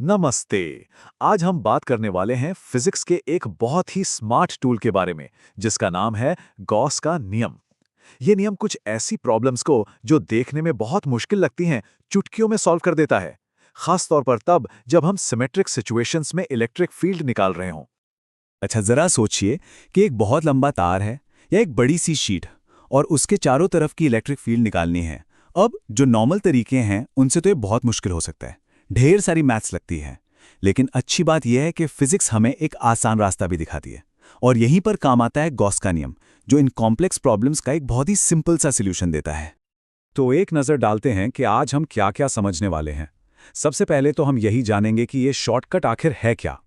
नमस्ते। आज हम बात करने वाले हैं फिजिक्स के एक बहुत ही स्मार्ट टूल के बारे में, जिसका नाम है गॉस का नियम। ये नियम कुछ ऐसी प्रॉब्लम्स को जो देखने में बहुत मुश्किल लगती हैं, चुटकियों में सॉल्व कर देता है। खास तौर पर तब जब हम सिमेट्रिक सिचुएशंस में इलेक्ट्रिक फील्ड निकाल रहे हों। अच्छा, जरा सोचिए कि एक बहुत लंबा तार है या एक बड़ी सी शीट और उसके चारों तरफ की इलेक्ट्रिक फील्ड निकालनी है। अब जो नॉर्मल तरीके हैं उनसे तो ये बहुत मुश्किल हो सकता है, ढेर सारी मैथ्स लगती है। लेकिन अच्छी बात यह है कि फिजिक्स हमें एक आसान रास्ता भी दिखाती है, और यहीं पर काम आता है गॉस का नियम, जो इन कॉम्प्लेक्स प्रॉब्लम्स का एक बहुत ही सिंपल सा सोल्यूशन देता है। तो एक नज़र डालते हैं कि आज हम क्या-क्या समझने वाले हैं। सबसे पहले तो हम यही जानेंगे कि ये शॉर्टकट आखिर है क्या।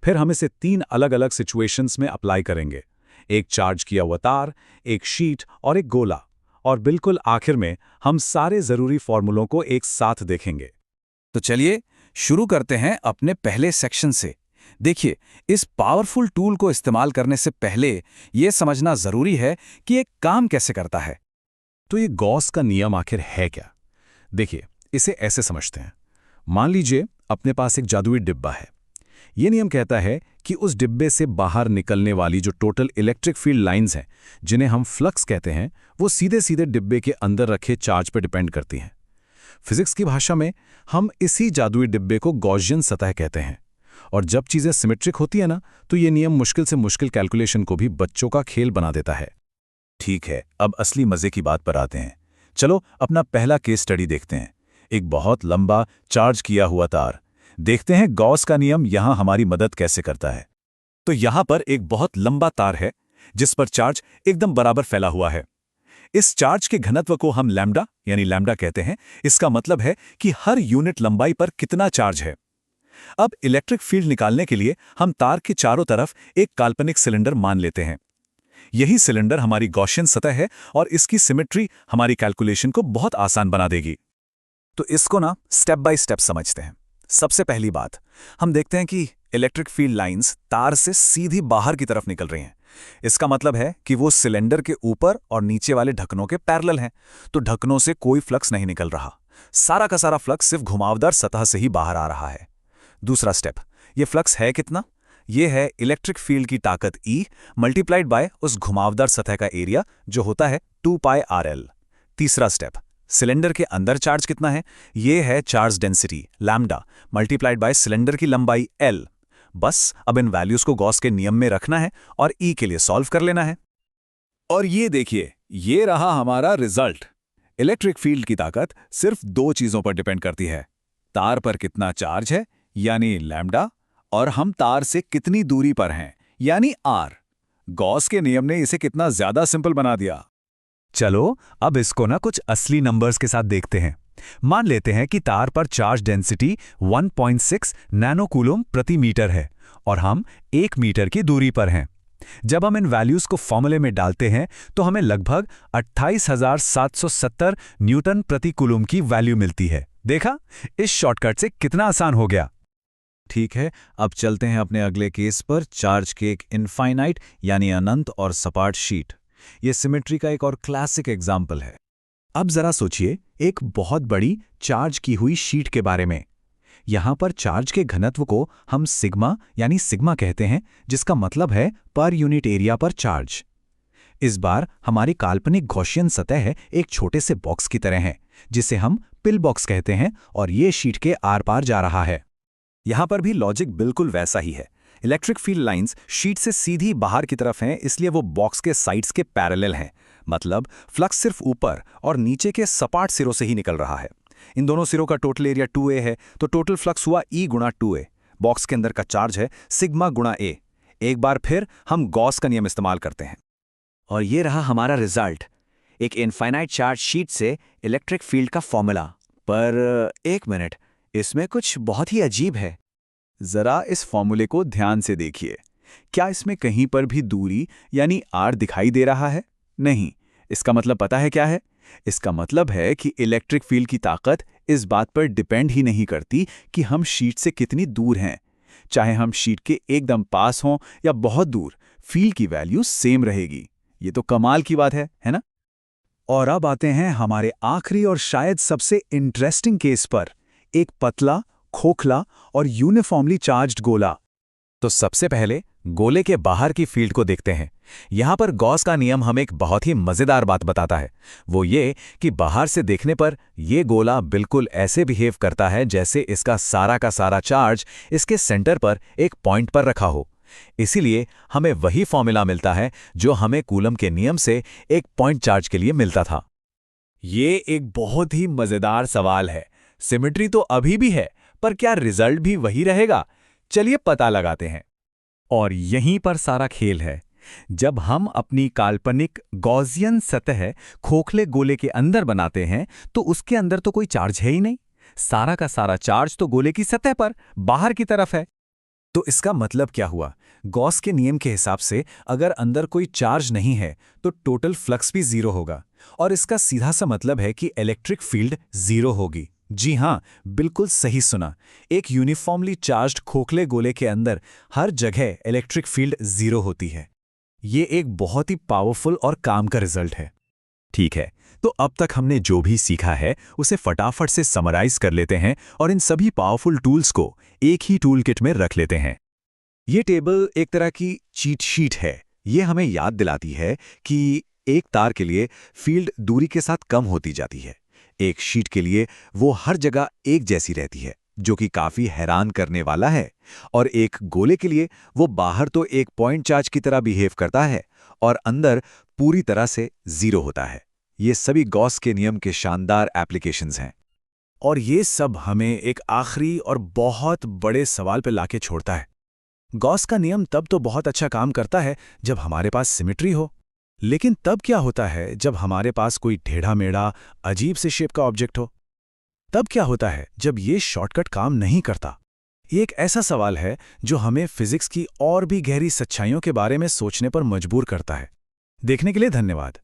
फिर हम इसे 3 अलग-अलग सिचुएशंस में अप्लाई करेंगे। एक चार्ज किया हुआ तार, एक शीट और एक गोला। और बिल्कुल आखिर में हम सारे ज़रूरी फॉर्मूलों को एक साथ देखेंगे। तो चलिए शुरू करते हैं अपने पहले सेक्शन से। देखिए, इस पावरफुल टूल को इस्तेमाल करने से पहले यह समझना जरूरी है कि ये काम कैसे करता है। तो ये गॉस का नियम आखिर है क्या? देखिए, इसे ऐसे समझते हैं। मान लीजिए अपने पास एक जादुई डिब्बा है। ये नियम कहता है कि उस डिब्बे से बाहर निकलने वाली जो टोटल इलेक्ट्रिक फील्ड लाइंस हैं, जिन्हें हम फ्लक्स कहते हैं, वो सीधे सीधे डिब्बे के अंदर रखे चार्ज पर डिपेंड करती हैं। फिजिक्स की भाषा में हम इसी जादुई डिब्बे को गॉसियन सतह कहते हैं। और जब चीज़ें सिमेट्रिक होती है ना, तो ये नियम मुश्किल से मुश्किल कैलकुलेशन को भी बच्चों का खेल बना देता है। ठीक है, अब असली मजे की बात पर आते हैं। चलो अपना पहला केस स्टडी देखते हैं। एक बहुत लंबा चार्ज किया हुआ तार। देखते हैं गॉस का नियम यहां हमारी मदद कैसे करता है। तो यहां पर एक बहुत लंबा तार है जिस पर चार्ज एकदम बराबर फैला हुआ है। इस चार्ज के घनत्व को हम लैम्डा यानी लैम्डा कहते हैं। इसका मतलब है कि हर यूनिट लंबाई पर कितना चार्ज है। अब इलेक्ट्रिक फील्ड निकालने के लिए हम तार के चारों तरफ एक काल्पनिक सिलेंडर मान लेते हैं। यही सिलेंडर हमारी गॉसियन सतह है और इसकी सिमेट्री हमारी कैलकुलेशन को बहुत आसान बना देगी। तो इसको ना स्टेप बाय स्टेप समझते हैं। सबसे पहली बात, हम देखते हैं कि इलेक्ट्रिक फील्ड लाइंस तार से सीधी बाहर की तरफ निकल रही हैं। इसका मतलब है कि वो सिलेंडर के ऊपर और नीचे वाले ढक्कनों के पैरेलल हैं, तो ढक्कनों से कोई फ्लक्स नहीं निकल रहा। सारा का सारा फ्लक्स सिर्फ घुमावदार सतह से ही बाहर आ रहा है। दूसरा स्टेप, ये फ्लक्स है कितना? ये है इलेक्ट्रिक फील्ड की ताकत E मल्टीप्लाइड बाय उस घुमावदार सतह का एरिया, जो होता है 2πrl। तीसरा स्टेप, सिलेंडर के अंदर चार्ज कितना है? ये है charge density lambda multiplied by cylinder की लंबाई L। बस अब इन वैल्यूज को गॉस के नियम में रखना है और E के लिए सॉल्व कर लेना है। और ये देखिए, ये रहा हमारा रिजल्ट। इलेक्ट्रिक फील्ड की ताकत सिर्फ 2 चीजों पर डिपेंड करती है। तार पर कितना चार्ज है यानी लैम्डा, और हम तार से कितनी दूरी पर हैं यानी R। गॉस के नियम ने इसे कितना ज्यादा सिंपल बना दिया। चलो अब इसको ना कुछ असली नंबर्स के साथ देखते हैं। मान लेते हैं कि तार पर चार्ज डेंसिटी 1.6 नैनोकूलम प्रति मीटर है और हम 1 मीटर की दूरी पर हैं। जब हम इन वैल्यूज को फॉर्मूले में डालते हैं तो हमें लगभग 28,770 न्यूटन प्रति कूलम की वैल्यू मिलती है। देखा, इस शॉर्टकट से कितना आसान हो गया। ठीक है, अब चलते हैं अपने अगले केस पर, चार्ज के एक इनफाइनाइट यानी अनंत और सपाट शीट। ये सिमेट्री का एक और क्लासिक एग्जाम्पल है। अब जरा सोचिए एक बहुत बड़ी चार्ज की हुई शीट के बारे में। यहां पर चार्ज के घनत्व को हम सिग्मा यानी सिग्मा कहते हैं, जिसका मतलब है पर यूनिट एरिया पर चार्ज। इस बार हमारी काल्पनिक गॉसियन सतह एक छोटे से बॉक्स की तरह है, जिसे हम पिल बॉक्स कहते हैं, और ये शीट के आर पार जा रहा है। यहां पर भी लॉजिक बिल्कुल वैसा ही है। इलेक्ट्रिक फील्ड लाइंस शीट से सीधी बाहर की तरफ हैं, इसलिए वो बॉक्स के साइड्स के पैरेलल हैं। मतलब फ्लक्स सिर्फ ऊपर और नीचे के सपाट सिरों से ही निकल रहा है। इन दोनों सिरों का टोटल एरिया 2a है, तो टोटल फ्लक्स हुआ E गुणा 2a। बॉक्स के अंदर का चार्ज है सिग्मा गुणा a। एक बार फिर हम गॉस का नियम इस्तेमाल करते हैं और ये रहा हमारा रिजल्ट, एक इनफाइनाइट चार्ज शीट से इलेक्ट्रिक फील्ड का फॉर्मूला। पर एक मिनट, इसमें कुछ बहुत ही अजीब है। जरा इस फॉर्मूले को ध्यान से देखिए। क्या इसमें कहीं पर भी दूरी यानी R दिखाई दे रहा है? नहीं। इसका मतलब पता है क्या है? इसका मतलब है कि इलेक्ट्रिक फील्ड की ताकत इस बात पर डिपेंड ही नहीं करती कि हम शीट से कितनी दूर हैं। चाहे हम शीट के एकदम पास हों या बहुत दूर, फील्ड की वैल्यू सेम रहेगी। ये तो कमाल की बात है ना? और अब आते हैं हमारे आखिरी और शायद सबसे इंटरेस्टिंग केस पर। एक पतला खोखला और यूनिफॉर्मली चार्ज्ड गोला। तो सबसे पहले गोले के बाहर की फील्ड को देखते हैं। यहां पर गॉस का नियम हमें एक बहुत ही मजेदार बात बताता है। वो ये कि बाहर से देखने पर ये गोला बिल्कुल ऐसे बिहेव करता है जैसे इसका सारा का सारा चार्ज इसके सेंटर पर एक पॉइंट पर रखा हो। इसीलिए हमें वही फॉर्मूला मिलता है जो हमें कूलम के नियम से एक पॉइंट चार्ज के लिए मिलता था। ये एक बहुत ही मजेदार सवाल है। सिमेट्री तो अभी भी है, पर क्या रिजल्ट भी वही रहेगा? चलिए पता लगाते हैं। और यहीं पर सारा खेल है। जब हम अपनी काल्पनिक गॉसियन सतह खोखले गोले के अंदर बनाते हैं तो उसके अंदर तो कोई चार्ज है ही नहीं। सारा का सारा चार्ज तो गोले की सतह पर बाहर की तरफ है। तो इसका मतलब क्या हुआ? गॉस के नियम के हिसाब से अगर अंदर कोई चार्ज नहीं है तो टोटल फ्लक्स भी जीरो होगा, और इसका सीधा सा मतलब है कि इलेक्ट्रिक फील्ड जीरो होगी। जी हाँ, बिल्कुल सही सुना। एक यूनिफॉर्मली चार्ज्ड खोखले गोले के अंदर हर जगह इलेक्ट्रिक फील्ड जीरो होती है। ये एक बहुत ही पावरफुल और काम का रिजल्ट है। ठीक है, तो अब तक हमने जो भी सीखा है उसे फटाफट से समराइज कर लेते हैं और इन सभी पावरफुल टूल्स को एक ही टूल किट में रख लेते हैं। ये टेबल एक तरह की चीट शीट है। ये हमें याद दिलाती है कि एक तार के लिए फील्ड दूरी के साथ कम होती जाती है। एक शीट के लिए वो हर जगह एक जैसी रहती है, जो कि काफी हैरान करने वाला है। और एक गोले के लिए वो बाहर तो एक पॉइंट चार्ज की तरह बिहेव करता है और अंदर पूरी तरह से जीरो होता है। ये सभी गॉस के नियम के शानदार एप्लीकेशंस हैं। और ये सब हमें एक आखिरी और बहुत बड़े सवाल पर लाके छोड़ता है। गॉस का नियम तब तो बहुत अच्छा काम करता है जब हमारे पास सिमेट्री हो, लेकिन तब क्या होता है जब हमारे पास कोई टेढ़ा मेढ़ा अजीब से शेप का ऑब्जेक्ट हो? तब क्या होता है जब ये शॉर्टकट काम नहीं करता? ये एक ऐसा सवाल है जो हमें फिजिक्स की और भी गहरी सच्चाइयों के बारे में सोचने पर मजबूर करता है। देखने के लिए धन्यवाद।